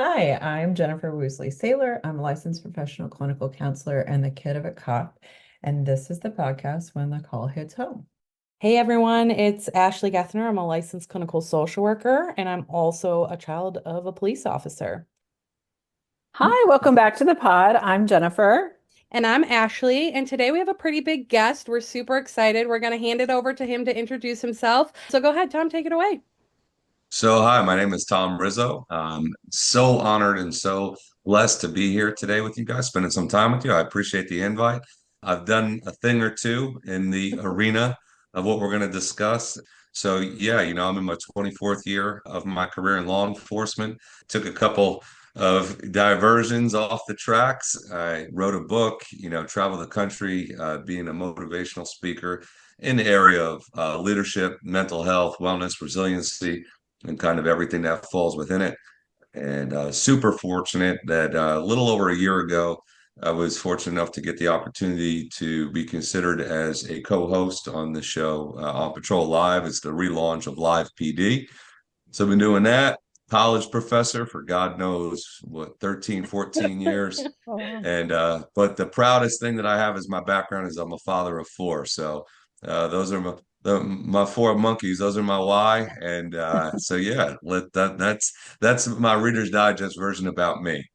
Hi, I'm Jennifer Woosley Saylor. I'm a licensed professional clinical counselor and the kid of a cop. And this is the podcast When the Call Hits Home. Hey everyone, it's Ashley Gethner. I'm a licensed clinical social worker and I'm also a child of a police officer. Hi, welcome back to the pod. I'm Jennifer. And I'm Ashley, and today we have a pretty big guest. We're super excited. We're going to hand it over to him to introduce himself. So go ahead, Tom, take it away. Hi, my name is Tom Rizzo. So honored and so blessed to be here today with you guys, spending some time with you. I appreciate the invite. I've done a thing or two in the arena of what we're going to discuss. I'm in my 24th year of my career in law enforcement. Took a couple of diversions off the tracks. I wrote a book, traveled the country, being a motivational speaker in the area of leadership, mental health, wellness, resiliency and kind of everything that falls within it. And super fortunate that a little over a year ago, I was fortunate enough to get the opportunity to be considered as a co-host on the show On Patrol Live. It's the relaunch of Live PD. So I've been doing that. College professor for God knows what, 13, 14 years. Oh, wow. And but the proudest thing that I have is my background is I'm a father of four. So those are my four monkeys. Those are my why. And that's my Reader's Digest version about me.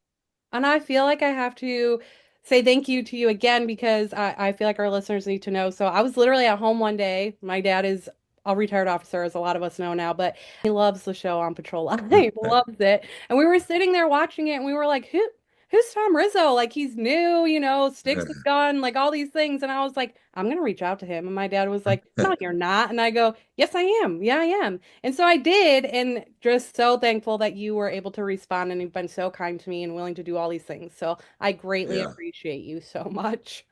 And I feel like I have to say thank you to you again because I feel like our listeners need to know. So I was literally at home one day. My dad is a retired officer, as a lot of us know now, but he loves the show on Patrol Live, loves it. And we were sitting there watching it and we were like, who's Tom Rizzo? Like he's new, sticks with gun, like all these things. And I was like, I'm gonna reach out to him. And my dad was like, no, you're not. And I go, yes, I am. Yeah, I am. And so I did, and just so thankful that you were able to respond and you've been so kind to me and willing to do all these things. So I greatly Yeah. appreciate you so much.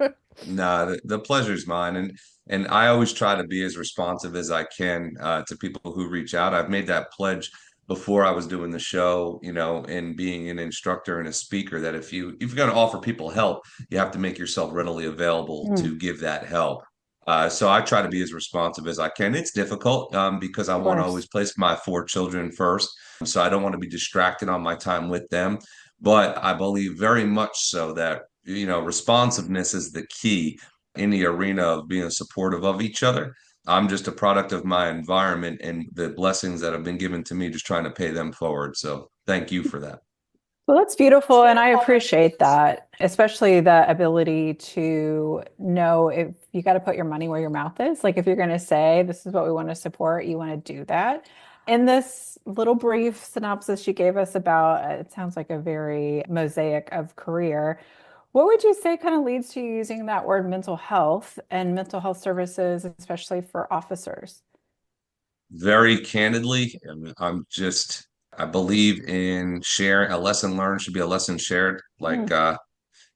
Nah, the pleasure's mine, and I always try to be as responsive as I can to people who reach out. I've made that pledge before I was doing the show, and being an instructor and a speaker that if you're going to offer people help, you have to make yourself readily available Mm, to give that help. So I try to be as responsive as I can. It's difficult because I of want to always course. place my four children first, so I don't want to be distracted on my time with them. But I believe very much so that responsiveness is the key in the arena of being supportive of each other. I'm just a product of my environment and the blessings that have been given to me, just trying to pay them forward. So thank you for that. Well, that's beautiful, and I appreciate that, especially the ability to know if you got to put your money where your mouth is. Like if you're going to say, this is what we want to support, you want to do that. In this little brief synopsis you gave us about, it sounds like a very mosaic of career. What would you say kind of leads to you using that word mental health and mental health services, especially for officers? Very candidly, I believe in sharing. A lesson learned should be a lesson shared. Mm, love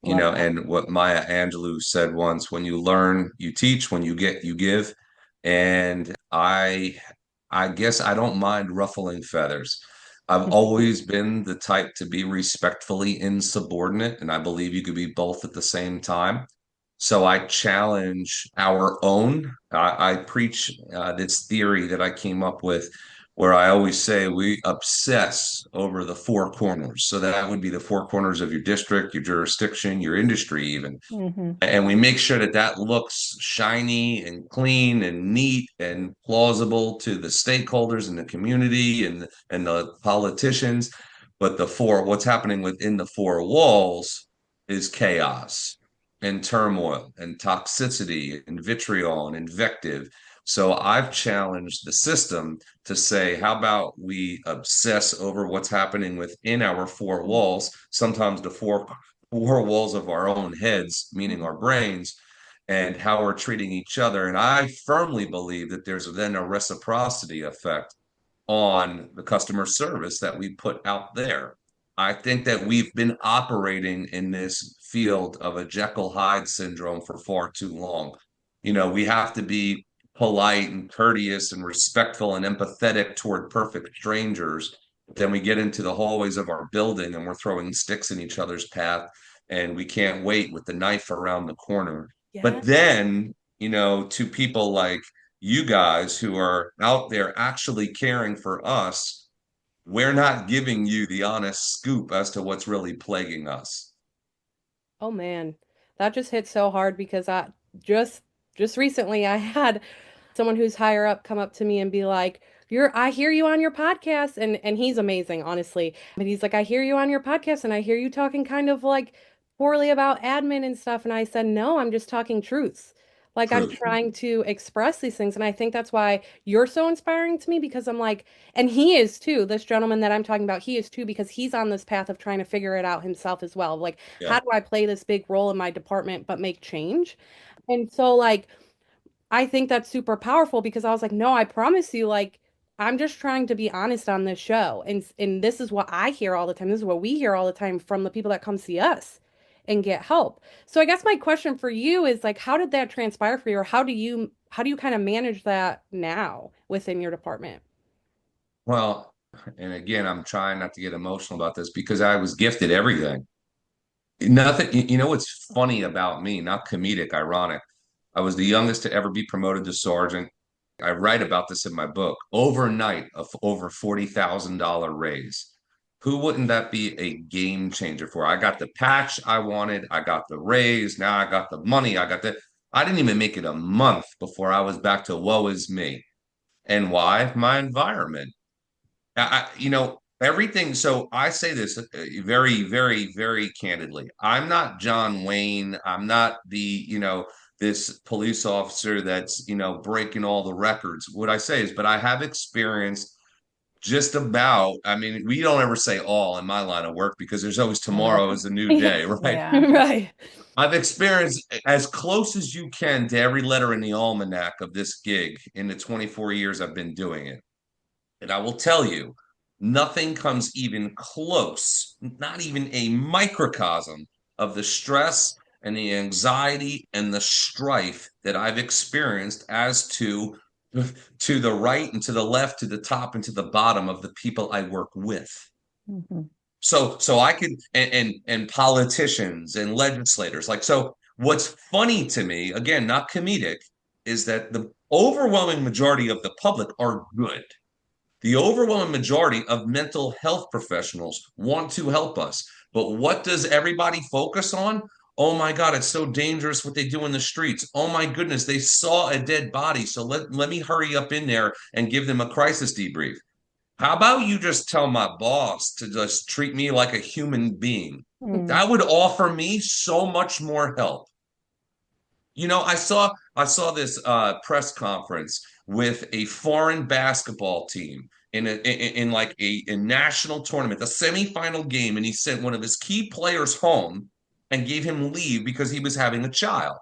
that. And what Maya Angelou said once, when you learn, you teach, when you get, you give. And I guess I don't mind ruffling feathers. I've always been the type to be respectfully insubordinate, and I believe you could be both at the same time. So I challenge our own. I preach this theory that I came up with, where I always say we obsess over the four corners. So that would be the four corners of your district, your jurisdiction, your industry, even. Hmm. And we make sure that that looks shiny and clean and neat and plausible to the stakeholders in the community and the politicians. But what's happening within the four walls is chaos and turmoil and toxicity and vitriol and invective. So I've challenged the system to say, how about we obsess over what's happening within our four walls, sometimes the four walls of our own heads, meaning our brains, and how we're treating each other. And I firmly believe that there's then a reciprocity effect on the customer service that we put out there. I think that we've been operating in this field of a Jekyll Hyde syndrome for far too long. We have to be polite and courteous and respectful and empathetic toward perfect strangers. Then we get into the hallways of our building and we're throwing sticks in each other's path and we can't wait with the knife around the corner. Yeah. But then, to people like you guys who are out there actually caring for us, we're not giving you the honest scoop as to what's really plaguing us. Oh man, that just hit so hard because I just just recently I had someone who's higher up come up to me and be like, I hear you on your podcast," and he's amazing, honestly. But he's like, "I hear you on your podcast and I hear you talking kind of like poorly about admin and stuff." And I said, "No, I'm just talking truths. Like I'm Truth. trying to express these things." And I think that's why you're so inspiring to me because I'm like, and he is too, this gentleman that I'm talking about, he is too, because he's on this path of trying to figure it out himself as well. Like, Yeah. how do I play this big role in my department but make change? And so like I think that's super powerful because I was like, no, I promise you, like, I'm just trying to be honest on this show. And this is what I hear all the time. This is what we hear all the time from the people that come see us and get help. So I guess my question for you is like, how did that transpire for you, or how do you kind of manage that now within your department? Well, and again, I'm trying not to get emotional about this because I was gifted everything. Nothing, you know what's funny about me, not comedic, ironic. I was the youngest to ever be promoted to sergeant. I write about this in my book. Overnight, over $40,000 raise. Who wouldn't that be a game changer for? I got the patch I wanted. I got the raise. Now I got the money. I got the. I didn't even make it a month before I was back to woe is me. And why? My environment. Everything. So I say this very, very, very candidly. I'm not John Wayne. I'm not this police officer that's, breaking all the records. What I say is, but I have experienced just about, I mean, we don't ever say all in my line of work because there's always Mhm. tomorrow is a new Yeah. day, right? Yeah. Right. I've experienced as close as you can to every letter in the almanac of this gig in the 24 years I've been doing it. And I will tell you, nothing comes even close, not even a microcosm of the stress and the anxiety and the strife that I've experienced as to the right and to the left, to the top and to the bottom of the people I work with. Mhm. So I could and politicians and legislators like so. What's funny to me, again, not comedic, is that the overwhelming majority of the public are good. The overwhelming majority of mental health professionals want to help us. But what does everybody focus on? Oh my God, it's so dangerous what they do in the streets. Oh my goodness, they saw a dead body. So let me hurry up in there and give them a crisis debrief. How about you just tell my boss to just treat me like a human being? Mm. That would offer me so much more help. I saw this press conference with a foreign basketball team in like a national tournament, the semifinal game, and he sent one of his key players home and gave him leave because he was having a child.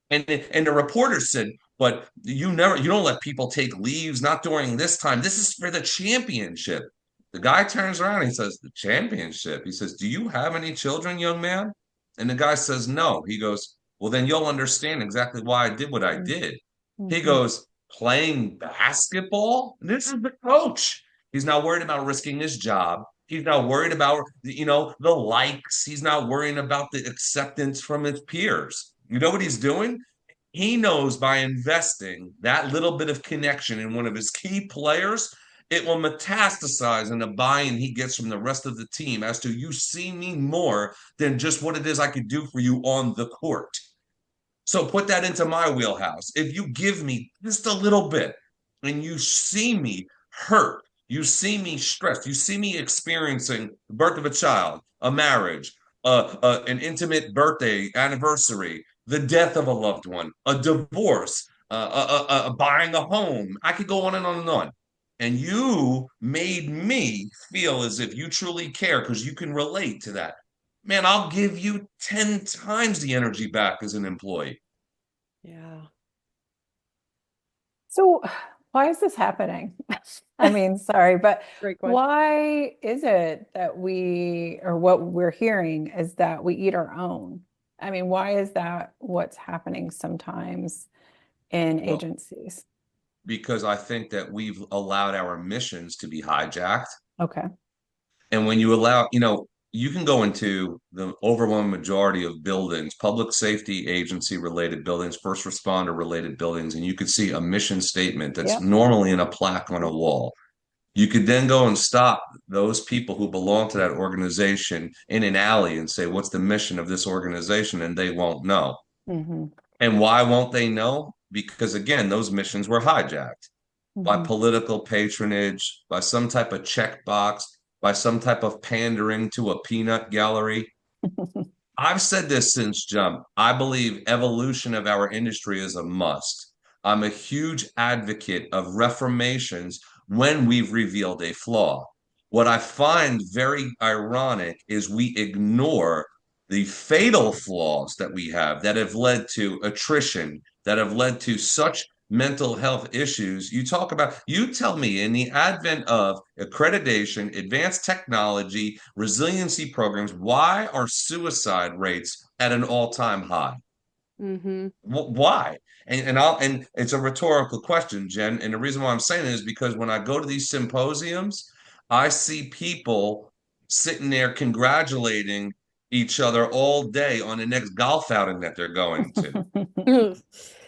And the reporter said, "But you don't let people take leaves, not during this time. This is for the championship." The guy turns around and he says, "The championship?" He says, "Do you have any children, young man?" And the guy says, "No." He goes, "Well, then you'll understand exactly why I did what I Mm. did." He Mhm. goes, "Playing basketball? This is the coach. He's not worried about risking his job. He's not worried about, the likes. He's not worrying about the acceptance from his peers. You know what he's doing? He knows by investing that little bit of connection in one of his key players, it will metastasize in the buy-in he gets from the rest of the team as to you see me more than just what it is I could do for you on the court. So put that into my wheelhouse. If you give me just a little bit and you see me hurt, you see me stressed, you see me experiencing the birth of a child, a marriage, an intimate birthday, anniversary, the death of a loved one, a divorce, buying a home. I could go on and on and on. And you made me feel as if you truly care because you can relate to that. Man, I'll give you 10 times the energy back as an employee. Yeah. So, why is this happening? I mean, sorry, but Great question. why is it that or what we're hearing is that we eat our own? I mean, why is that what's happening sometimes in Well, agencies? because I think that we've allowed our missions to be hijacked. Okay. And when you allow, you can go into the overwhelming majority of buildings, public safety agency related buildings, first responder related buildings, and you could see a mission statement that's Yep. normally in a plaque on a wall. You could then go and stop those people who belong to that organization in an alley and say, what's the mission of this organization? And they won't know. Hmm. And why won't they know? Because again, those missions were hijacked by Hmm. political patronage, by some type of checkbox, by some type of pandering to a peanut gallery. I've said this since jump. I believe evolution of our industry is a must. I'm a huge advocate of reformations when we've revealed a flaw. What I find very ironic is we ignore the fatal flaws that we have that have led to attrition, that have led to such mental health issues. You talk about, you tell me in the advent of accreditation, advanced technology, resiliency programs, why are suicide rates at an all-time high? Mm-hmm. Why? And it's a rhetorical question, Jen. And the reason why I'm saying it is because when I go to these symposiums, I see people sitting there congratulating each other all day on the next golf outing that they're going to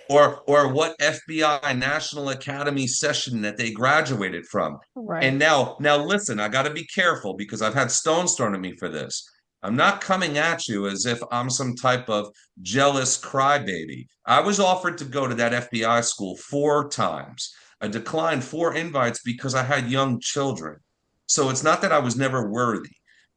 or what FBI National Academy session that they graduated from. Right. And now listen, I got to be careful because I've had stones thrown at me for this. I'm not coming at you as if I'm some type of jealous crybaby. I was offered to go to that FBI school 4 times. I declined 4 invites because I had young children. So it's not that I was never worthy.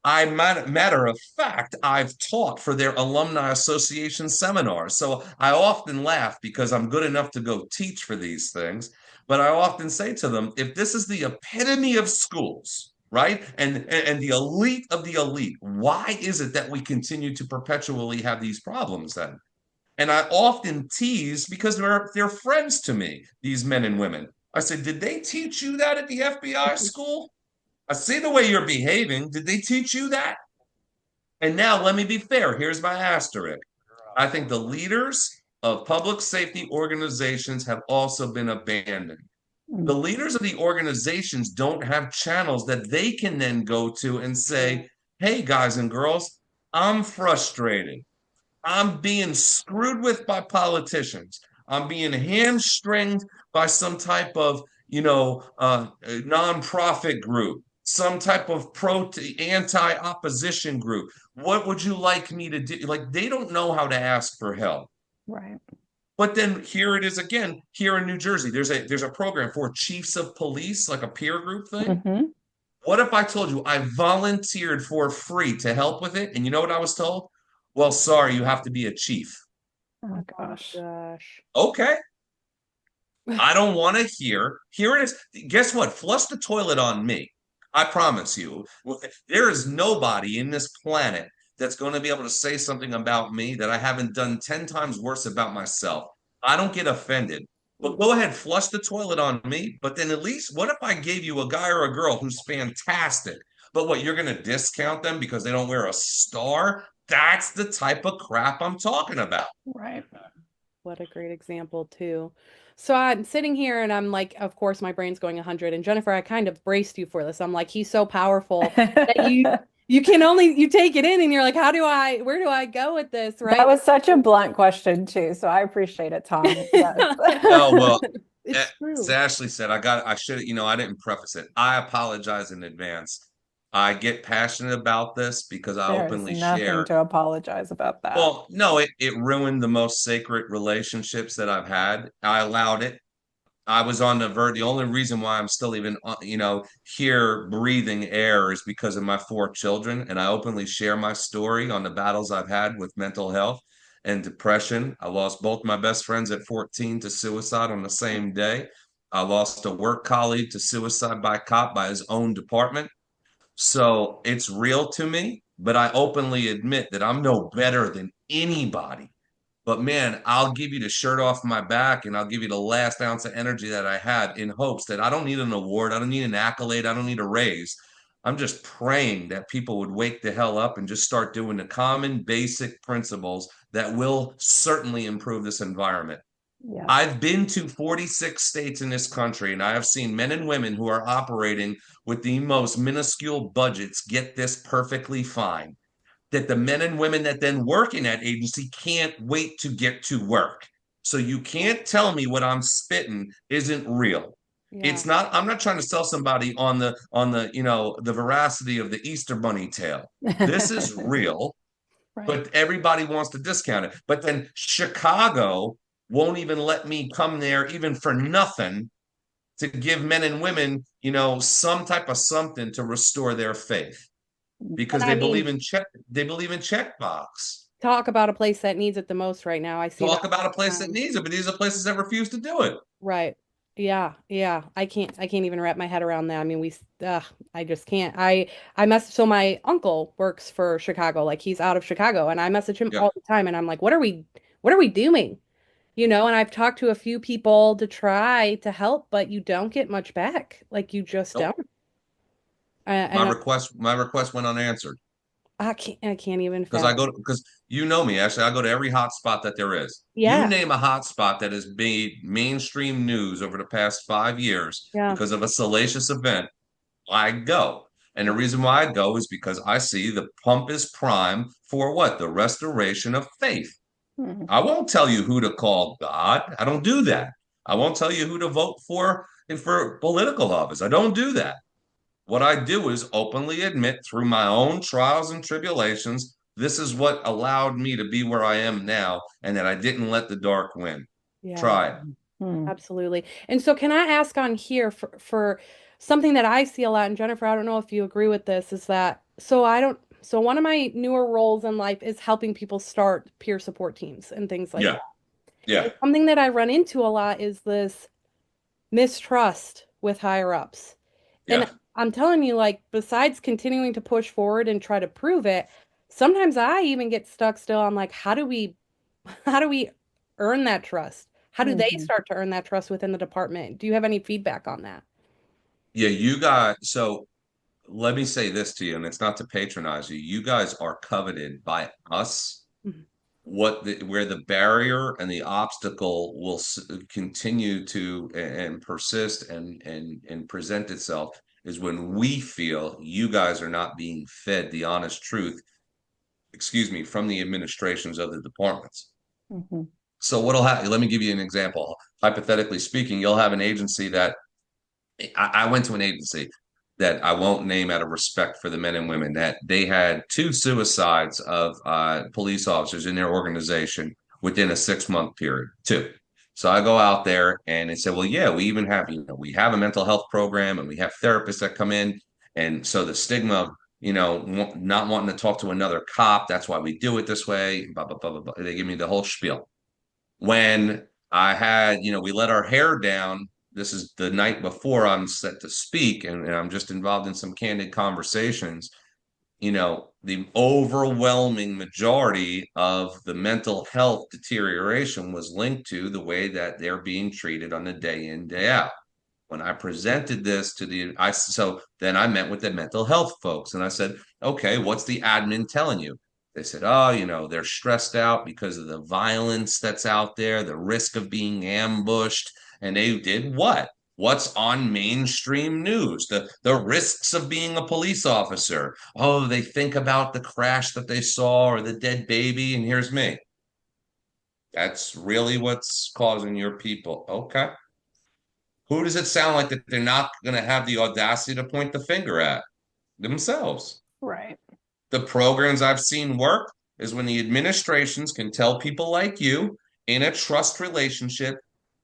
Matter of fact, I've taught for their alumni association seminars. So I often laugh because I'm good enough to go teach for these things. But I often say to them, if this is the epitome of schools, right? And the elite of the elite, why is it that we continue to perpetually have these problems then? And I often tease because they're friends to me, these men and women. I said, did they teach you that at the FBI school? I see the way you're behaving. Did they teach you that? And now let me be fair. Here's my asterisk. I think the leaders of public safety organizations have also been abandoned. The Mm. leaders of the organizations don't have channels that they can then go to and say, hey, guys and girls, I'm frustrated. I'm being screwed with by politicians. I'm being hamstringed by some type of, nonprofit group, some type of anti-opposition group. What would you like me to do? Like they don't know how to ask for help. Right. But then here it is again, here in New Jersey. There's a program for chiefs of police, like a peer group thing. Hmm. What if I told you I volunteered for free to help with it? And you know what I was told? Well, sorry, you have to be a chief. Oh Oh my gosh. gosh. Okay. I don't want to hear. Here it is. Guess what? Flush the toilet on me. I promise you. There is nobody in this planet that's going to be able to say something about me that I haven't done 10 times worse about myself. I don't get offended. But go ahead, flush the toilet on me. But then at least, what if I gave you a guy or a girl who's fantastic? But what, you're going to discount them because they don't wear a star? That's the type of crap I'm talking about. Right. What a great example, too. So I'm sitting here and I'm like, of course, my brain's going 100. And Jennifer, I kind of braced you for this. I'm like, he's so powerful that you can only you take it in and you're like, where do I go with this, That right? was such a blunt question too, so I appreciate it, Tom. Yes. Oh, well, It's as true. Ashley said, I should, I didn't preface it. I apologize in advance. I get passionate about this because I There is openly nothing share. to apologize about that. Well, no, it ruined the most sacred relationships that I've had. I allowed it. I was on the verge. The only reason why I'm still even, here breathing air is because of my 4 children. And I openly share my story on the battles I've had with mental health and depression. I lost both my best friends at 14 to suicide on the same day. I lost a work colleague to suicide by cop by his own department. So it's real to me, but I openly admit that I'm no better than anybody. But man, I'll give you the shirt off my back and I'll give you the last ounce of energy that I had in hopes that I don't need an award. I don't need an accolade. I don't need a raise. I'm just praying that people would wake the hell up and just start doing the common basic principles that will certainly improve this environment. Yes. I've been to 46 states in this country and I have seen men and women who are operating with the most minuscule budgets get this perfectly fine. That the men and women that then work in that agency can't wait to get to work. So you can't tell me what I'm spitting isn't real. Yeah. It's not, I'm not trying to sell somebody on the, the veracity of the Easter Bunny tale. This is real, Right. but everybody wants to discount it. But then Chicago won't even let me come there even for nothing to give men and women, some type of something to restore their faith And because I mean, they believe in checkbox. talk about a place that needs it the most right now. I see that Talk all about a the place that time. needs it, but these are places that refuse to do it. Right. Yeah, yeah. I can't even wrap my head around that. I mean, I just can't. So my uncle works for Chicago, like he's out of Chicago, and I message him Yeah. all the time and I'm like, what are we doing? And I've talked to a few people to try to help, but you don't get much back. Like you just Nope. don't. And My request went unanswered. I can't even Because I fathom. go because you know me, actually, I go to every hot spot that there is. You Yeah. name a hot spot that has made mainstream news over the past 5 years Yeah. because of a salacious event, I go. And the reason why I go is because I see the pump is prime for what? The restoration of faith. Mhm. I won't tell you who to call God. I don't do that. I won't tell you who to vote for political office. I don't do that. What I do is openly admit through my own trials and tribulations, this is what allowed me to be where I am now, and that I didn't let the dark win. Yeah. Try it. Mhm. Absolutely. And so can I ask on here for something that I see a lot, and Jennifer, I don't know if you agree with this, is that so one of my newer roles in life is helping people start peer support teams and things like Yeah, that. yeah, And something that I run into a lot is this mistrust with higher ups. And yeah, I'm telling you, like, besides continuing to push forward and try to prove it, sometimes I even get stuck still on like, how do we earn that trust? How do they Mhm. start to earn that trust within the department? Do you have any feedback on that? yeah. So let me say this to you, and it's not to patronize you. You guys are coveted by us. Mhm. Where the barrier and the obstacle will continue to and persist and present itself is when we feel you guys are not being fed the honest truth, excuse me, from the administrations of the departments. Mhm. So what'll happen? Let me give you an example. Hypothetically speaking, you'll have an agency that I went to an agency that I won't name out of respect for the men and women that they had two suicides of police officers in their organization within a 6 month period. Two. So I go out there and they said, well, yeah, we even have, we have a mental health program and we have therapists that come in. And so the stigma of, not wanting to talk to another cop, that's why we do it this way, blah, blah, blah, blah, blah. They give me the whole spiel. When we let our hair down. This is the night before I'm set to speak, and I'm just involved in some candid conversations. The overwhelming majority of the mental health deterioration was linked to the way that they're being treated on a day in, day out. When I presented this to so then I met with the mental health folks and I said, okay, what's the admin telling you? They said, oh, they're stressed out because of the violence that's out there, the risk of being ambushed. And they did what? What's on mainstream news? The risks of being a police officer. Oh, they think about the crash that they saw or the dead baby. And here's me. That's really what's causing your people. Okay. Who does it sound like that they're not going to have the audacity to point the finger at? Themselves. Right. The programs I've seen work is when the administrations can tell people like you in a trust relationship,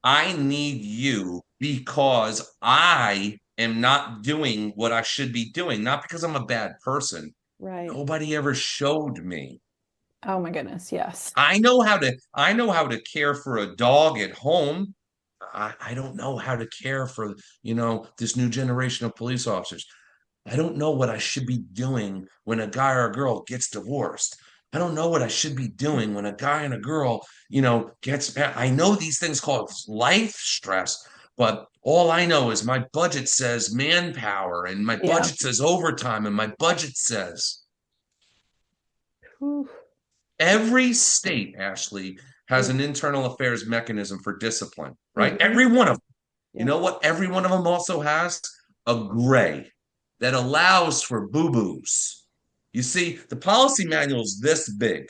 I need you because I am not doing what I should be doing, not because I'm a bad person. Right. Nobody ever showed me. Oh my goodness, yes. I know how to care for a dog at home. I don't know how to care for, this new generation of police officers. I don't know what I should be doing when a guy or a girl gets divorced. I don't know what I should be doing when a guy and a girl, gets mad. I know these things cause life stress, but all I know is my budget says manpower and my Yeah. budget says overtime and my budget says Whew. every state, Ashley, has Yeah. an internal affairs mechanism for discipline, right? Hmm. Every one of them. You Yeah. know what? Every one of them also has a gray that allows for boo boos. You see, the policy manual is this big.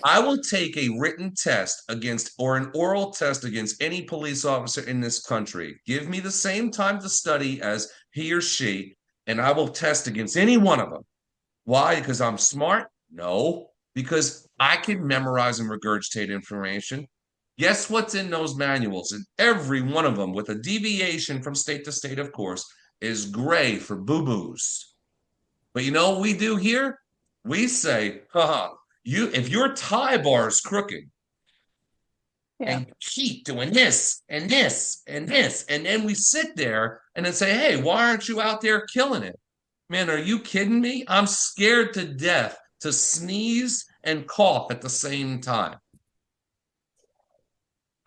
I will take a written test against or an oral test against any police officer in this country. Give me the same time to study as he or she, and I will test against any one of them. Why? Because I'm smart? No, because I can memorize and regurgitate information. Guess what's in those manuals? And every one of them, with a deviation from state to state, of course, is gray for boo boos. But you know what we do here? We say, haha, if your tie bar is crooked Yeah. and you keep doing this and this and this, and then we sit there and then say, hey, why aren't you out there killing it? Man, are you kidding me? I'm scared to death to sneeze and cough at the same time.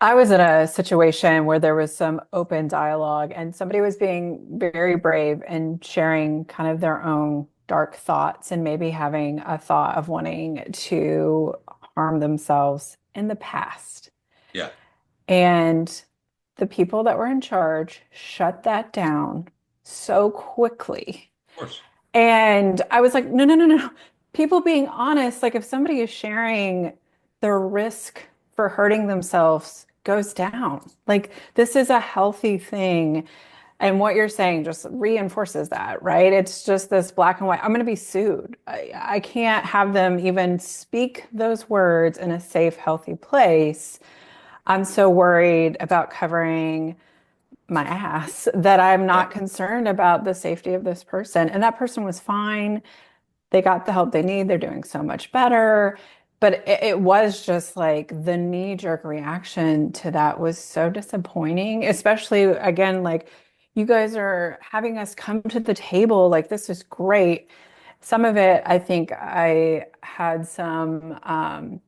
I was in a situation where there was some open dialogue and somebody was being very brave and sharing kind of their own dark thoughts and maybe having a thought of wanting to harm themselves in the past. Yeah, of And the people that were in charge shut that down so quickly. course. And I was like, no, no, no, no. People being honest, like if somebody is sharing, the risk for hurting themselves goes down. Like this is a healthy thing. And what you're saying just reinforces that, right? It's just this black and white. I'm going to be sued. I can't have them even speak those words in a safe, healthy place. I'm so worried about covering my ass that I'm Yeah. not concerned about the safety of this person. And that person was fine. They got the help they need. They're doing so much better. But it was just like the knee-jerk reaction to that was so disappointing, especially again, like you guys are having us come to the table. Like this is great. Some of it, I think I had some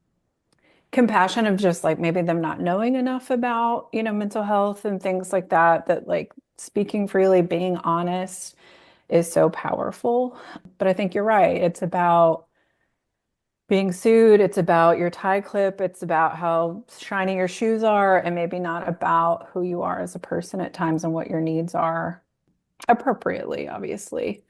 compassion of just like maybe them not knowing enough about, mental health and things like that, that like speaking freely, being honest is so powerful. But I think you're right. It's about being sued, it's about your tie clip, it's about how shiny your shoes are, and maybe not about who you are as a person at times and what your needs are appropriately, obviously.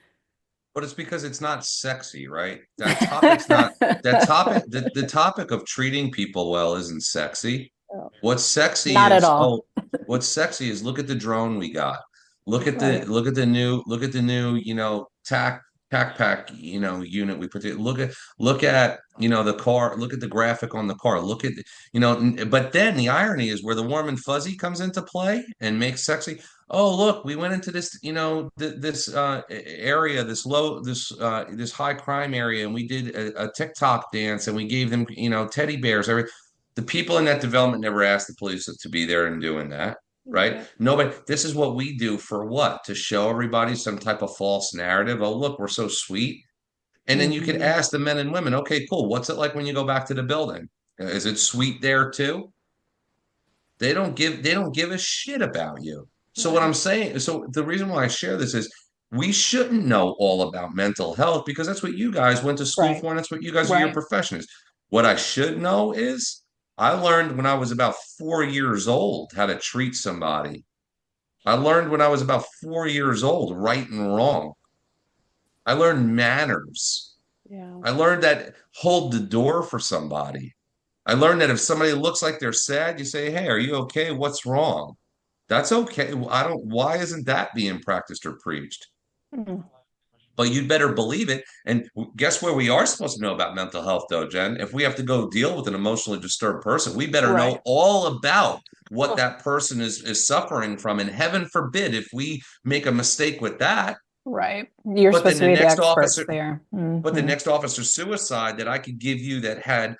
But it's because it's not sexy, right? That topic's not that topic, the topic of treating people well isn't sexy. What's sexy Not at is, all. oh, what's sexy is look at the drone we got. Right. Look at the new, tac pack, unit we put it. Look at, the car, look at the graphic on the car. Look at, but then the irony is where the warm and fuzzy comes into play and makes sexy. Oh, look, we went into this, this area, this high crime area, and we did a TikTok dance, and we gave them, teddy bears. The people in that development never asked the police to be there and doing that, right? Yeah. Nobody. This is what we do for what? To show everybody some type of false narrative. Oh, look, we're so sweet. And then you could Mhm. ask the men and women, okay, cool. What's it like when you go back to the building? Is it sweet there too? They don't give a shit about you. So what Right. I'm saying, so the reason why I share this is we shouldn't know all about mental health because that's what you guys went to school Right. for and that's what you guys are your Right. profession is. What I should know is I learned when I was about 4 years old how to treat somebody. I learned when I was about 4 years old, right and wrong. I learned manners. Yeah. I learned that hold the door for somebody. I learned that if somebody looks like they're sad, you say, "Hey, are you okay? What's wrong?" That's okay. I don't, why isn't that being practiced or preached? Mm. But you'd better believe it. And guess where we are supposed to know about mental health, though, Jen? If we have to go deal with an emotionally disturbed person, we better know Right. all about what that person is suffering from. And heaven forbid if we make a mistake with that. Right. You're But supposed then to the be the next experts officer, there. but the Hmm. next officer suicide that I could give you that had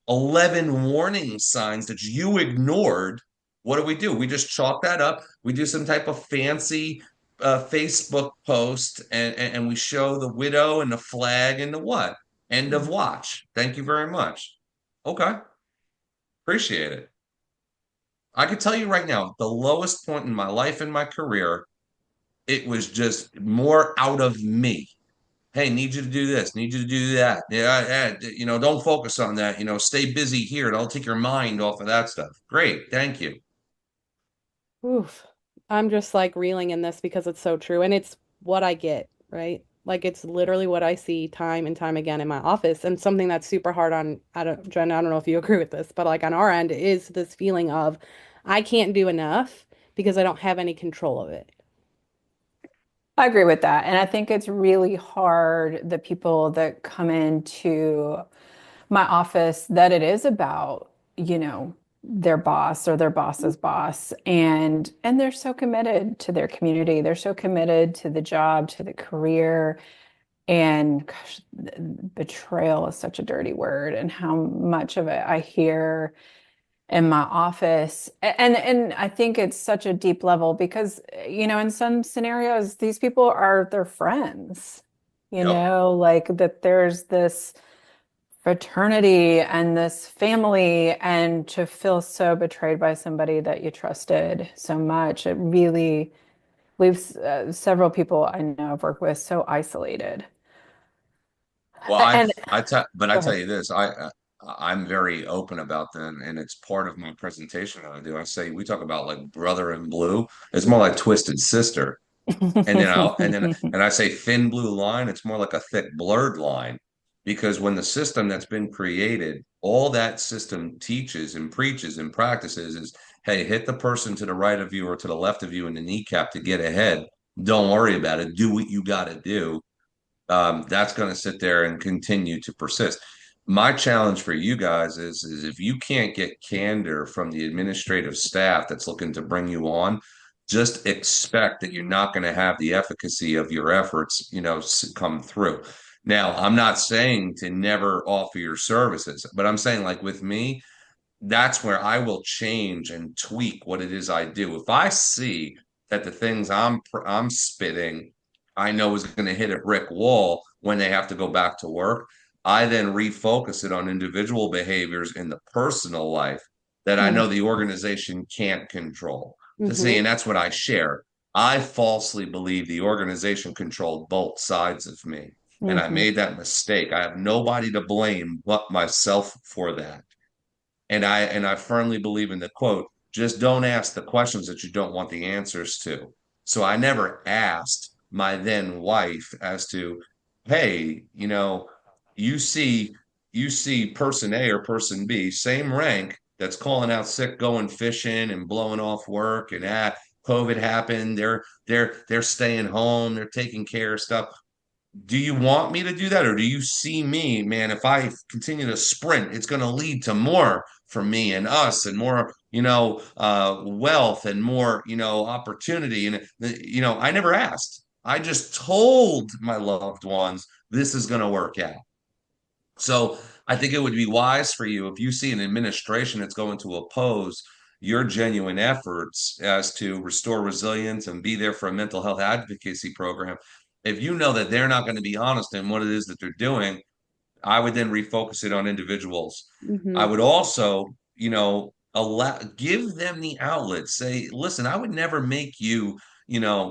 11 warning signs that you ignored, what do? We just chalk that up. We do some type of fancy Facebook post and we show the widow and the flag and the what? End of watch. Thank you very much. Okay. Appreciate it. I can tell you right now, the lowest point in my life and my career, it was just more out of me. Hey, need you to do this, need you to do that. Yeah, yeah, don't focus on that. Stay busy here. It'll take your mind off of that stuff. Great, thank you. Oof. I'm just like reeling in this because it's so true and it's what I get, right? Like it's literally what I see time and time again in my office. And something that's super hard on, I don't, Jen, I don't know if you agree with this, but like on our end is this feeling of I can't do enough because I don't have any control of it. I agree with that. And I think it's really hard, the people that come into my office, that it is about, their boss or their boss's boss. And they're so committed to their community. They're so committed to the job, to the career. And gosh, betrayal is such a dirty word, and how much of it I hear in my office. And I think it's such a deep level because, in some scenarios, these people are their friends, Yep. like that there's this fraternity and this family, and to feel so betrayed by somebody that you trusted so much, it really leaves several people I know I've worked with so isolated. Well, And I go tell ahead. you this, I'm very open about them, and it's part of my presentation that I do. I say we talk about like brother in blue. It's more like twisted sister. And I say thin blue line, it's more like a thick blurred line. Because when the system that's been created, all that system teaches and preaches and practices is, hey, hit the person to the right of you or to the left of you in the kneecap to get ahead. Don't worry about it. Do what you got to do. That's going to sit there and continue to persist. My challenge for you guys is if you can't get candor from the administrative staff that's looking to bring you on, just expect that you're not going to have the efficacy of your efforts, come through. Now, I'm not saying to never offer your services, but I'm saying like with me, that's where I will change and tweak what it is I do. If I see that the things I'm spitting, I know is going to hit a brick wall when they have to go back to work, I then refocus it on individual behaviors in the personal life that I know the organization can't control. To see, Mm-hmm. and that's what I share. I falsely believe the organization controlled both sides of me, and I Hmm. made that mistake. I have nobody to blame but myself for that. And I firmly believe in the quote, just don't ask the questions that you don't want the answers to. So I never asked my then wife as to, hey, you see you see person A or person B, same rank, that's calling out sick, going fishing and blowing off work, and COVID happened. They're staying home, they're taking care of stuff. Do you want me to do that, or do you see me, man, if I continue to sprint, it's going to lead to more for me and us and more, wealth and more, opportunity. And, I never asked. I just told my loved ones this is going to work out. So I think it would be wise for you if you see an administration that's going to oppose your genuine efforts as to restore resilience and be there for a mental health advocacy program. If you know that they're not going to be honest in what it is that they're doing, I would then refocus it on individuals. I Mm-hmm. would also, give them the outlet. Say, listen, I would never make you,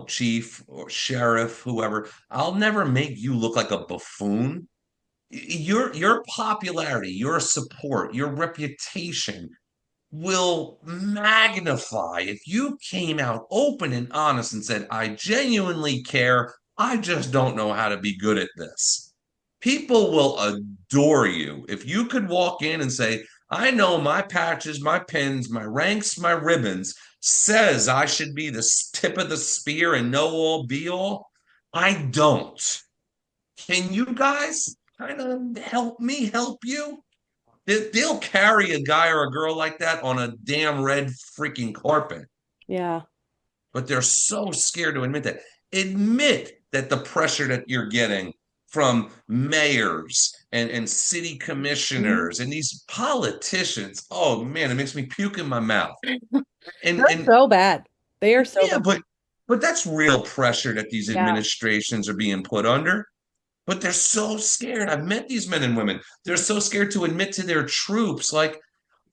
chief or sheriff, whoever. I'll never make you look like a buffoon. Your popularity, your support, your reputation will magnify if you came out open and honest and said, I genuinely care. I just don't know how to be good at this. People will adore you. If you could walk in and say, I know my patches, my pins, my ranks, my ribbons says I should be the tip of the spear and know all be all. I don't. Can you guys kind of help me help you? They'll carry a guy or a girl like that on a damn red freaking carpet, Yeah. but they're so scared to admit that. Admit that the pressure that you're getting from mayors and city Mhm. commissioners and these politicians, oh man, it makes me puke in my mouth. And They're and so bad. They are so yeah, bad. but that's real pressure that these Yeah. administrations are being put under. But they're so scared. I've met these men and women. They're so scared to admit to their troops, like,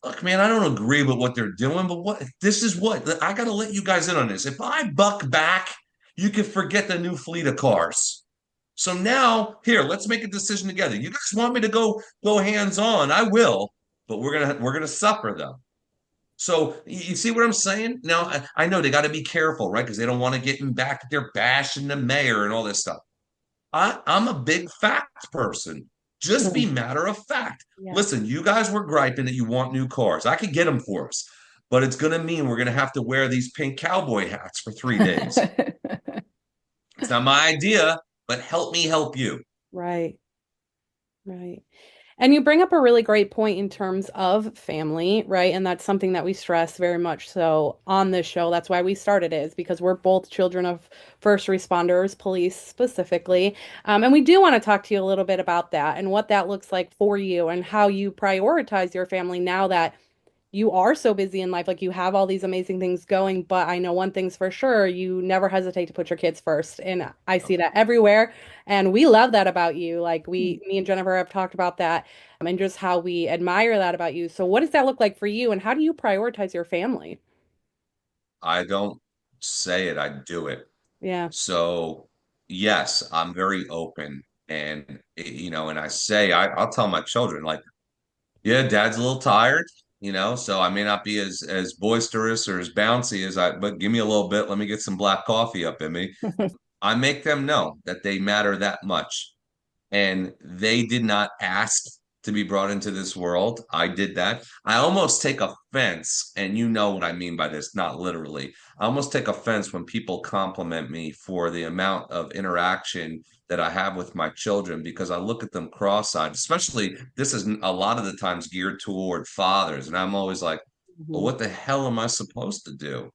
look, man, I don't agree with what they're doing, but this is what I got to let you guys in on this. If I buck back, you can forget the new fleet of cars. So now, here, let's make a decision together. You guys want me to go hands on? I will, but we're gonna suffer though. So you see what I'm saying? Now I know they got to be careful, right? Because they don't want to get in back. They're bashing the mayor and all this stuff. I'm a big fact person. Just be Mm. matter of fact. Yeah. Listen, you guys were griping that you want new cars. I could get them for us, but it's going to mean we're going to have to wear these pink cowboy hats for 3 days. It's not my idea, but help me help you. Right. Right. And you bring up a really great point in terms of family, right? And that's something that we stress very much so on this show. That's why we started it, is because we're both children of first responders, police specifically. And we do want to talk to you a little bit about that and what that looks like for you and how you prioritize your family now that you are so busy in life. Like you have all these amazing things going, but I know one thing's for sure, you never hesitate to put your kids first. And I see that everywhere. And we love that about you. Like me and Jennifer have talked about that, and just how we admire that about you. So what does that look like for you? And how do you prioritize your family? I don't say it, I do it. Yeah. So, yes, I'm very open. And, and I say, I'll tell my children, like, yeah, dad's a little tired, so I may not be as boisterous or as bouncy but give me a little bit. Let me get some black coffee up in me. I make them know that they matter that much, and they did not ask to be brought into this world. I did that. I almost take offense, and you know what I mean by this, not literally. I almost take offense when people compliment me for the amount of interaction that I have with my children because I look at them cross-eyed, especially this is a lot of the times geared toward fathers. And I'm always like, well, Mhm. what the hell am I supposed to do?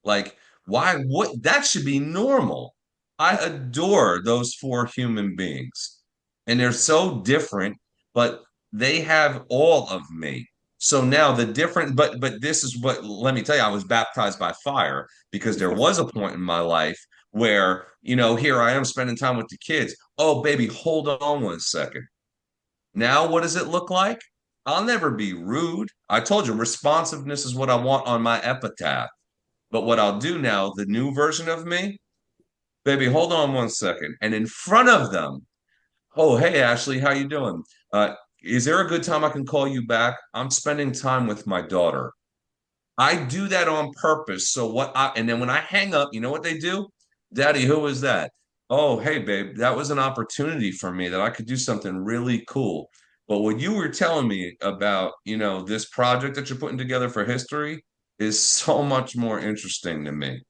Like, why? What? That should be normal. I adore those four human beings, and they're so different, but they have all of me. So now the different, but this is what, let me tell you, I was baptized by fire because there was a point in my life where, here I am spending time with the kids. Oh, baby, hold on 1 second. Now, what does it look like? I'll never be rude. I told you, responsiveness is what I want on my epitaph. But what I'll do now, the new version of me, baby, hold on 1 second. And in front of them, oh, hey, Ashley, how you doing? Is there a good time I can call you back? I'm spending time with my daughter. I do that on purpose. And then when I hang up, you know what they do? Daddy, who was that? Oh, hey, babe, that was an opportunity for me that I could do something really cool. But what you were telling me about, this project that you're putting together for history is so much more interesting to me.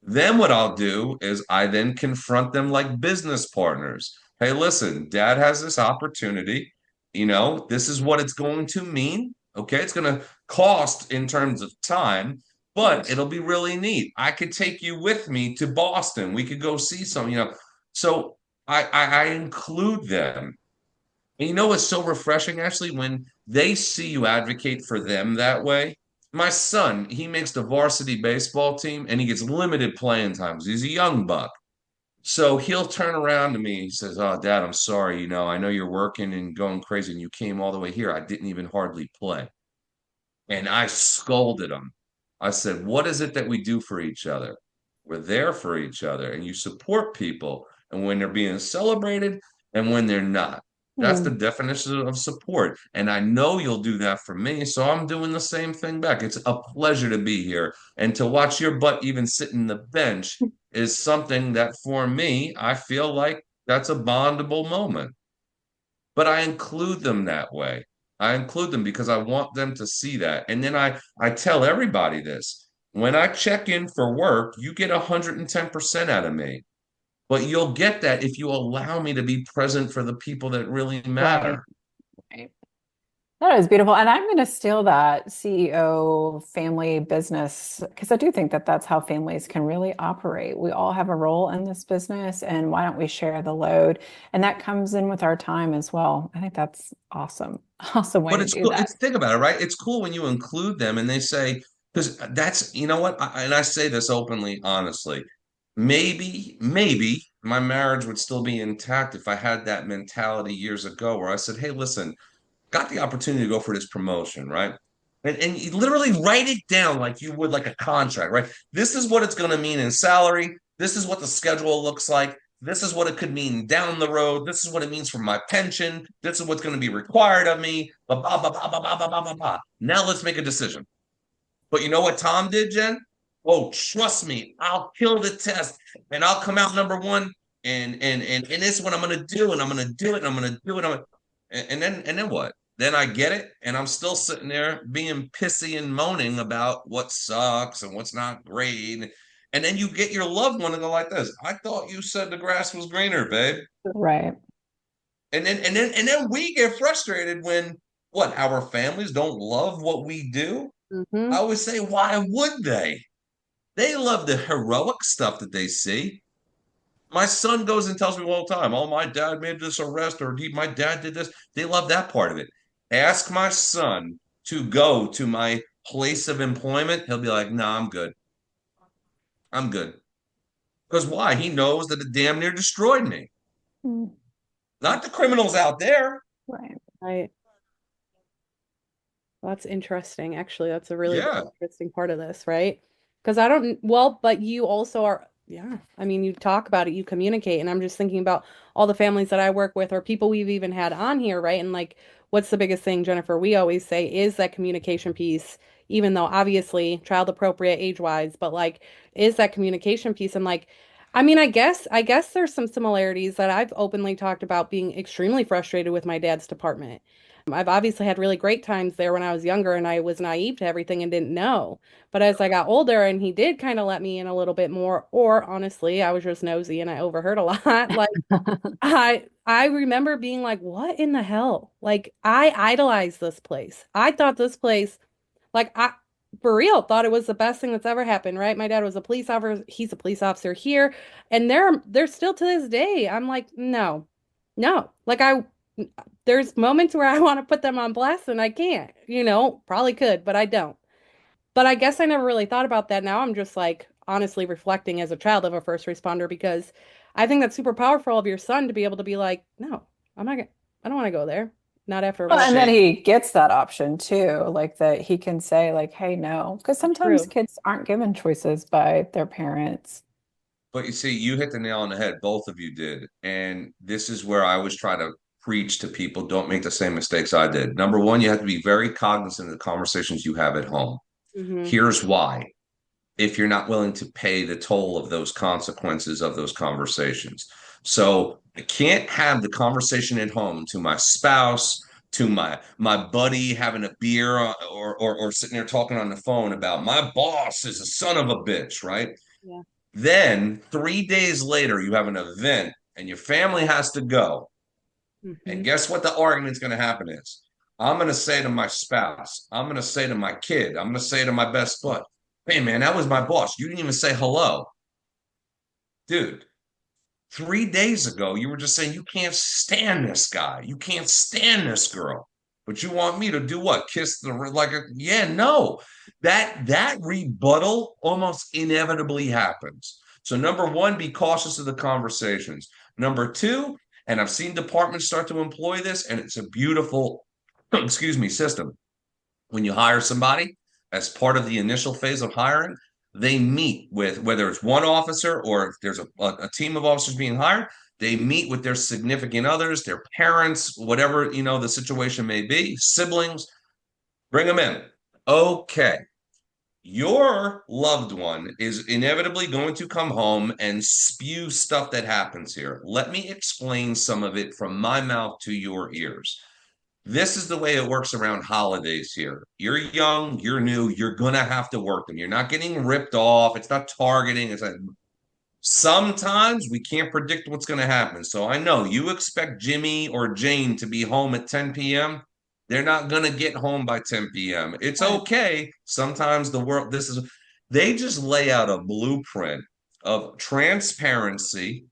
Then what I'll do is I then confront them like business partners. Hey, listen, dad has this opportunity. This is what it's going to mean. Okay. It's going to cost in terms of time, but it'll be really neat. I could take you with me to Boston. We could go see some. So I include them. And you know what's so refreshing, Ashley, when they see you advocate for them that way? My son, he makes the varsity baseball team and he gets limited playing times. He's a young buck. So he'll turn around to me. He says, oh, Dad, I'm sorry. I know you're working and going crazy and you came all the way here. I didn't even hardly play. And I scolded him. I said, what is it that we do for each other? We're there for each other, and you support people. And when they're being celebrated and when they're not, that's the Mm. definition of support. And I know you'll do that for me. So I'm doing the same thing back. It's a pleasure to be here. And to watch your butt even sit in the bench is something that for me, I feel like that's a bondable moment, but I include them that way. I include them because I want them to see that. And then I tell everybody this. When I check in for work, you get 110% out of me. But you'll get that if you allow me to be present for the people that really Right. matter. Right. That is beautiful. And I'm going to steal that CEO family business because I do think that that's how families can really operate. We all have a role in this business, and why don't we share the load? And that comes in with our time as well. I think that's awesome. Awesome way But to it's do cool. that. It's think about it, right? It's cool when you include them and they say, because that's, you know what? And I say this openly, honestly. Maybe my marriage would still be intact if I had that mentality years ago where I said, hey, listen, got the opportunity to go for this promotion, right? And you literally write it down like you would like a contract, right? This is what it's going to mean in salary. This is what the schedule looks like. This is what it could mean down the road. This is what it means for my pension. This is what's going to be required of me. Blah, blah, blah, blah, blah, blah, blah, blah, blah. Now let's make a decision. But you know what Tom did, Jen? Oh, trust me, I'll kill the test and I'll come out number one and this is what I'm gonna do, and I'm gonna do it, and I'm gonna do it. And then what? Then I get it, and I'm still sitting there being pissy and moaning about what sucks and what's not great. And then you get your loved one and go like this. I thought you said the grass was greener, babe. Right. And then we get frustrated when what our families don't love what we do. Hmm. I always say, why would they? They love the heroic stuff that they see. My son goes and tells me all the time, "Oh, my dad made this arrest, or my dad did this." They love that part of it. Ask my son to go to my place of employment. He'll be like, "Nah, I'm good. I'm good." Because why? He knows that it damn near destroyed me. Mm. Not the criminals out there. Right. Right. That's interesting. Actually, that's a really big, Yeah. interesting part of this, right? Because I don't, well, but you also are, yeah. I mean, you talk about it, you communicate, and I'm just thinking about all the families that I work with or people we've even had on here, right? And like, what's the biggest thing, Jennifer? We always say is that communication piece, even though obviously child appropriate age-wise, but like, is that communication piece? And like, I mean, I guess there's some similarities that I've openly talked about being extremely frustrated with my dad's department. I've obviously had really great times there when I was younger and I was naive to everything and didn't know. But as I got older and he did kind of let me in a little bit more, or honestly, I was just nosy and I overheard a lot. Like I remember being like, what in the hell? Like I idolized this place. I thought this place, like I for real thought it was the best thing that's ever happened, right? My dad was a police officer. He's a police officer here. And they're still to this day. I'm like, no, no. Like there's moments where I want to put them on blast and I can't, probably could, but I don't. But I guess I never really thought about that. Now I'm just like honestly reflecting as a child of a first responder because I think that's super powerful of your son to be able to be like, no, I don't want to go there. Not after Well, what and then Shane, he gets that option too, like that he can say, like, hey, no, because that's sometimes true. kids aren't given choices by their parents. but you see, you hit the nail on the head. Both of you did. And this is where I always try to preach to people, don't make the same mistakes I did. Number one, you have to be very cognizant of the conversations you have at home. Hmm. Here's why. If you're not willing to pay the toll of those consequences of those conversations. So I can't have the conversation at home to my spouse, to my buddy having a beer or sitting there talking on the phone about my boss is a son of a bitch, right? Yeah. Then 3 days later, you have an event and your family has to go. And Hmm. guess what the argument's going to happen is? I'm going to say to my spouse, I'm going to say to my kid, I'm going to say to my best bud, hey, man, that was my boss. You didn't even say hello. Dude, 3 days ago, you were just saying you can't stand this guy. You can't stand this girl. But you want me to do what? Kiss the like a yeah, no. That rebuttal almost inevitably happens. So number one, be cautious of the conversations. Number two, and I've seen departments start to employ this, and it's a beautiful, excuse me, system when you hire somebody as part of the initial phase of hiring, they meet with whether it's one officer or if there's a team of officers being hired, they meet with their significant others, their parents, whatever the situation may be, siblings, bring them in. Okay, your loved one is inevitably going to come home and spew stuff that happens here. Let me explain some of it from my mouth to your ears. This is the way it works around holidays here. You're young, you're new, you're gonna have to work them. You're not getting ripped off. It's not targeting. It's like sometimes we can't predict what's gonna happen. So I know you expect Jimmy or Jane to be home at 10 p.m. They're not gonna get home by 10 p.m. It's Right. okay. Sometimes the world, they just lay out a blueprint of transparency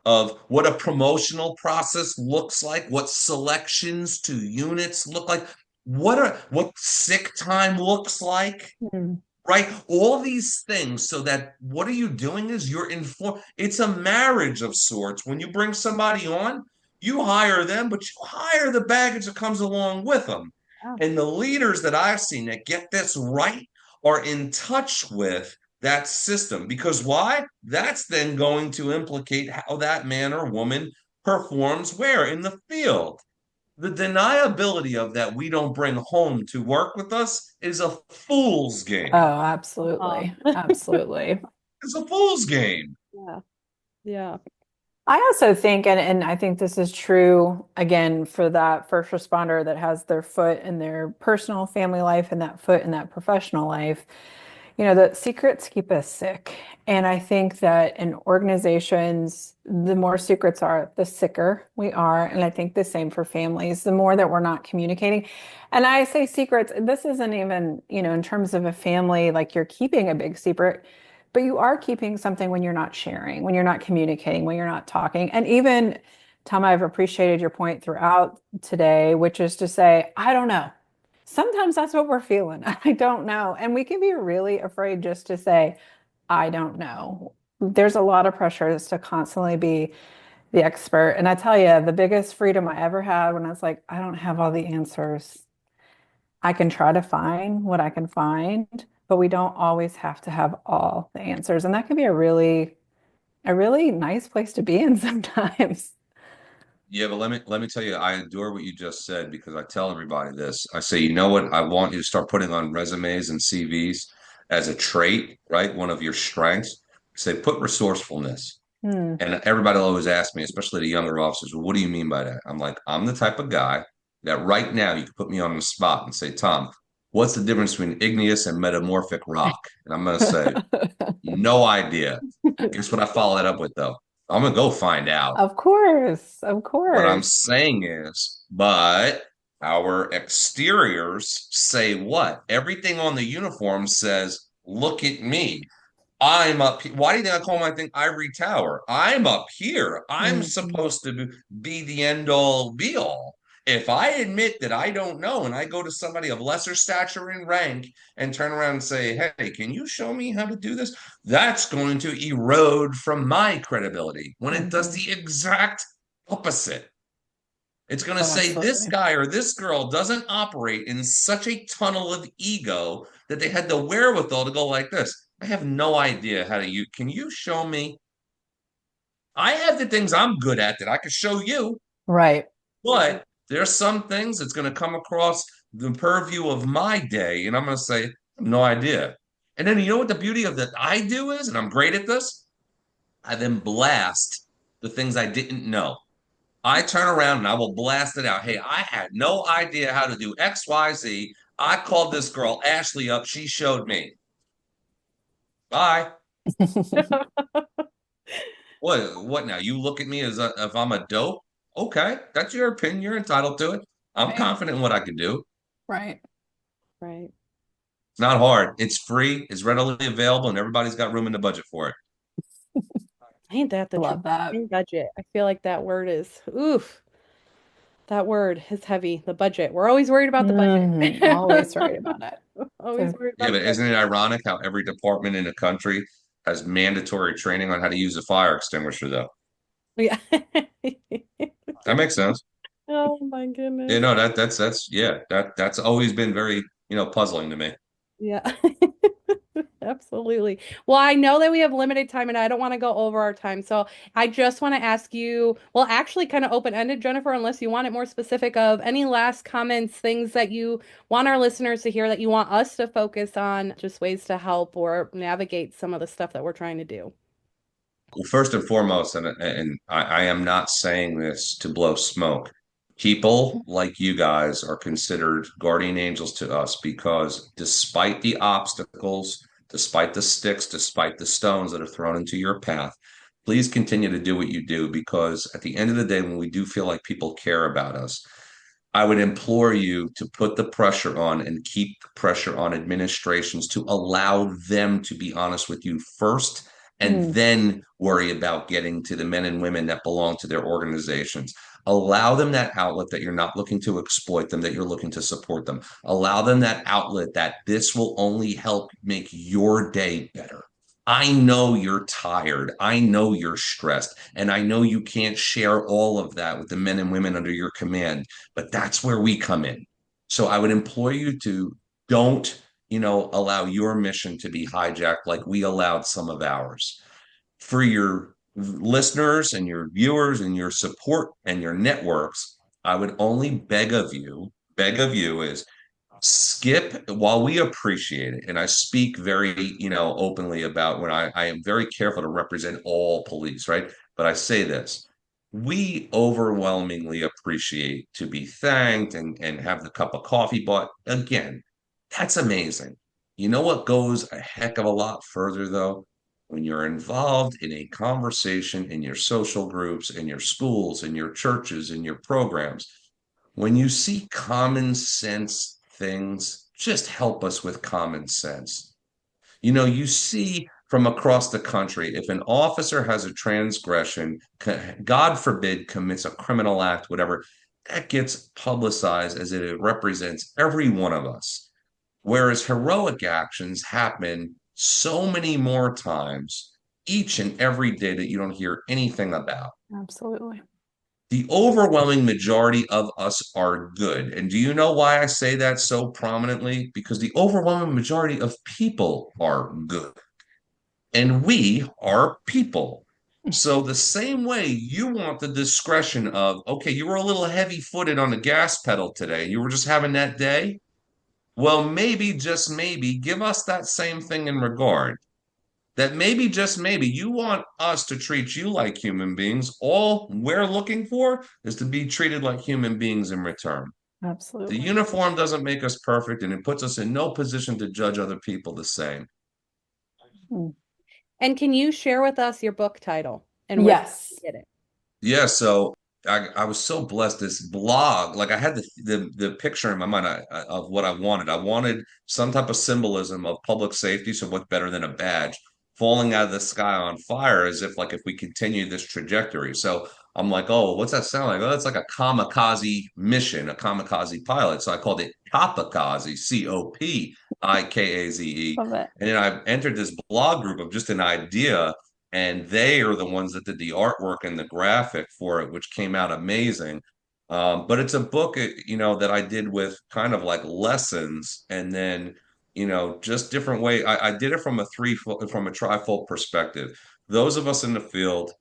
of what a promotional process looks like, what selections to units look like, what sick time looks like, Mm. right? All these things so that what are you doing is you're informed. It's a marriage of sorts. When you bring somebody on, you hire them, but you hire the baggage that comes along with them. Yeah. And the leaders that I've seen that get this right are in touch with that system because why? That's then going to implicate how that man or woman performs where in the field. The deniability of that we don't bring home to work with us is a fool's Oh, game. absolutely. Absolutely. It's a fool's game. Yeah. Yeah. I also think, and I think this is true again for that first responder that has their foot in their personal family life and that foot in that professional life, that secrets keep us sick. And I think that in organizations, the more secrets are, the sicker we are. And I think the same for families, the more that we're not communicating. And I say secrets, this isn't even, in terms of a family, like you're keeping a big secret, but you are keeping something when you're not sharing, when you're not communicating, when you're not talking. And even, Tom, I've appreciated your point throughout today, which is to say, I don't know. Sometimes that's what we're feeling. I don't know. And we can be really afraid just to say, I don't know. There's a lot of pressure just to constantly be the expert. And I tell you, the biggest freedom I ever had when I was like, I don't have all the answers. I can try to find what I can find, but we don't always have to have all the answers. And that can be a really nice place to be in sometimes. Yeah, but let me tell you, I adore what you just said because I tell everybody this. I say, you know what? I want you to start putting on resumes and CVs as a trait, right? One of your strengths. Say, put resourcefulness. Hmm. And everybody will always ask me, especially the younger officers, well, what do you mean by that? I'm like, I'm the type of guy that right now you can put me on the spot and say, Tom, what's the difference between igneous and metamorphic rock? And I'm going to say, no idea. Guess what I follow that up with, though? I'm going to go find out. Of course, of What I'm course. saying is, but our exteriors say what? Everything on the uniform says, look at me. I'm up here. Why do you think I call my thing Ivory Tower? I'm up here. I'm Mhm. supposed to be the end all be all. If I admit that I don't know and I go to somebody of lesser stature and rank and turn around and say, hey, can you show me how to do this? That's going to erode from my credibility when it does Mhm. the exact opposite. It's going to Oh, say this absolutely. guy or this girl doesn't operate in such a tunnel of ego that they had the wherewithal to go like this. I have no idea how to use. Can you show me? I have the things I'm good at that I could show you, Right. but there's some things that's going to come across the purview of my day, and I'm going to say, no idea. And then you know what the beauty of that I do is, and I'm great at this. I then blast the things I didn't know. I turn around and I will blast it out. Hey, I had no idea how to do XYZ. I called this girl Ashley up. She showed me. Bye. What now? You look at me as if I'm a dope? Okay, that's your opinion. You're entitled to it. I'm Right. confident in what I can do. Right. Right. It's not hard. It's free. It's readily available, and everybody's got room in the budget for it. Ain't that I the truth? love that. Budget. I feel like that word is, oof, that word is heavy. The budget. We're always worried about the Always budget. right about it. Always So, worried Yeah, about but the isn't it ironic how every department in the country has mandatory training on how to use a fire extinguisher, though? budget. Yeah. That makes sense. Oh my Yeah, goodness. no, that's yeah, that's always been very, puzzling to me. Yeah. Absolutely. Well, I know that we have limited time and I don't want to go over our time. So I just want to ask you, well, actually kind of open-ended, Jennifer, unless you want it more specific of any last comments, things that you want our listeners to hear that you want us to focus on, just ways to help or navigate some of the stuff that we're trying to do. Well, first and foremost, and I am not saying this to blow smoke. People like you guys are considered guardian angels to us because despite the obstacles, despite the sticks, despite the stones that are thrown into your path, please continue to do what you do because at the end of the day, when we do feel like people care about us, I would implore you to put the pressure on and keep the pressure on administrations to allow them to be honest with you first and mm, then worry about getting to the men and women that belong to their organizations. Allow them that outlet that you're not looking to exploit them, that you're looking to support them. Allow them that outlet that this will only help make your day better. I know you're tired. I know you're stressed. And I know you can't share all of that with the men and women under your command, but that's where we come in. So I would implore you to don't, allow your mission to be hijacked like we allowed some of ours. For your listeners and your viewers and your support and your networks, I would only beg of you is Skip, while we appreciate it, and I speak very, openly about when I am very careful to represent all police, right? But I say this, we overwhelmingly appreciate to be thanked and have the cup of coffee bought. Again, that's amazing. You know what goes a heck of a lot further, though? When you're involved in a conversation in your social groups, in your schools, in your churches, in your programs, when you see common sense things, just help us with common sense. You see from across the country, if an officer has a transgression, God forbid, commits a criminal act, whatever, that gets publicized as if it represents every one of us. Whereas heroic actions happen so many more times each and every day that you don't hear anything about. Absolutely. The overwhelming majority of us are good. And do you know why I say that so prominently? Because the overwhelming majority of people are good, and we are people. So, the same way you want the discretion of, okay, you were a little heavy footed on the gas pedal today, you were just having that day. Well, maybe, just maybe, give us that same thing in regard that maybe, just maybe, you want us to treat you like human beings. All we're looking for is to be treated like human beings in return. The Absolutely. uniform doesn't make us perfect, and it puts us in no position to judge other people the same. Mm. And can you share with us your book title and where you Yes. get it? Yeah, so I was so blessed. This blog, like I had the picture in my mind of what I wanted. I wanted some type of symbolism of public safety. So what's better than a badge falling out of the sky on fire, as if like if we continue this trajectory. So I'm like, oh, what's that sound like? Oh, that's like a kamikaze mission, a kamikaze pilot. So I called it Kopikaze, Copikaze. Love it. And then I entered this blog group of just an idea, and they are the ones that did the artwork and the graphic for it, which came out amazing. But it's a book, that I did with kind of like lessons, and then, just different way. I did it from from a trifold perspective. Those of us in the field,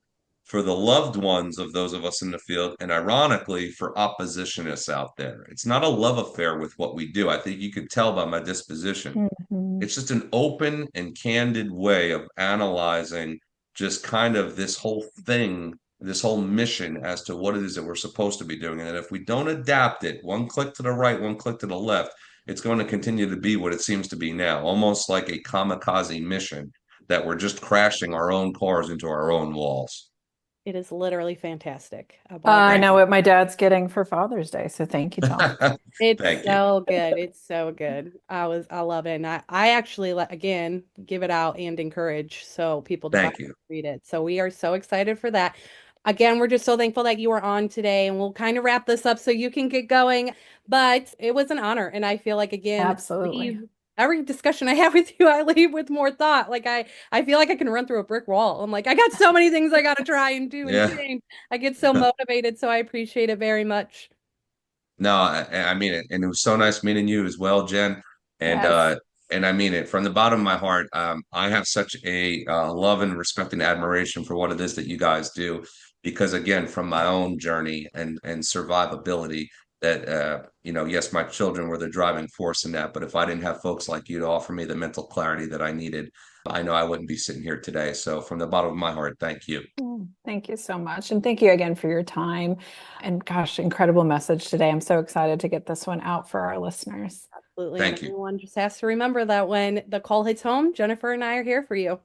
for the loved ones of those of us in the field, and ironically, for oppositionists out there. It's not a love affair with what we do. I think you could tell by my disposition. Mhm. It's just an open and candid way of analyzing just kind of this whole thing, this whole mission as to what it is that we're supposed to be doing. And if we don't adapt it, one click to the right, one click to the left, it's going to continue to be what it seems to be now, almost like a kamikaze mission that we're just crashing our own cars into our own walls. It is literally fantastic. I bought I that. Thank know you. what my dad's getting for Father's Day, so thank you, Tom. It's Thank you. so good. It's so good. I love it. And I actually again give it out and encourage so people to buy Thank you. read it. So we are so excited for that. Again, we're just so thankful that you were on today and we'll kind of wrap this up so you can get going. But it was an honor. And I feel like again, Absolutely. leave every discussion I have with you, I leave with more thought. Like I feel like I can run through a brick wall. I'm like, I got so many things I gotta try and do and Yeah. change. I get so motivated. So I appreciate it very much. No, I mean it, and it was so nice meeting you as well, Jen. And Yes. uh, and I mean it from the bottom of my heart. I have such a love and respect and admiration for what it is that you guys do, because again, from my own journey and survivability, that yes, my children were the driving force in that. But if I didn't have folks like you to offer me the mental clarity that I needed, I know I wouldn't be sitting here today. So from the bottom of my heart, thank you. Thank you so much. And thank you again for your time. And gosh, incredible message today. I'm so excited to get this one out for our listeners. Absolutely. And Thank you. everyone just has to remember that when the call hits home, Jennifer and I are here for you.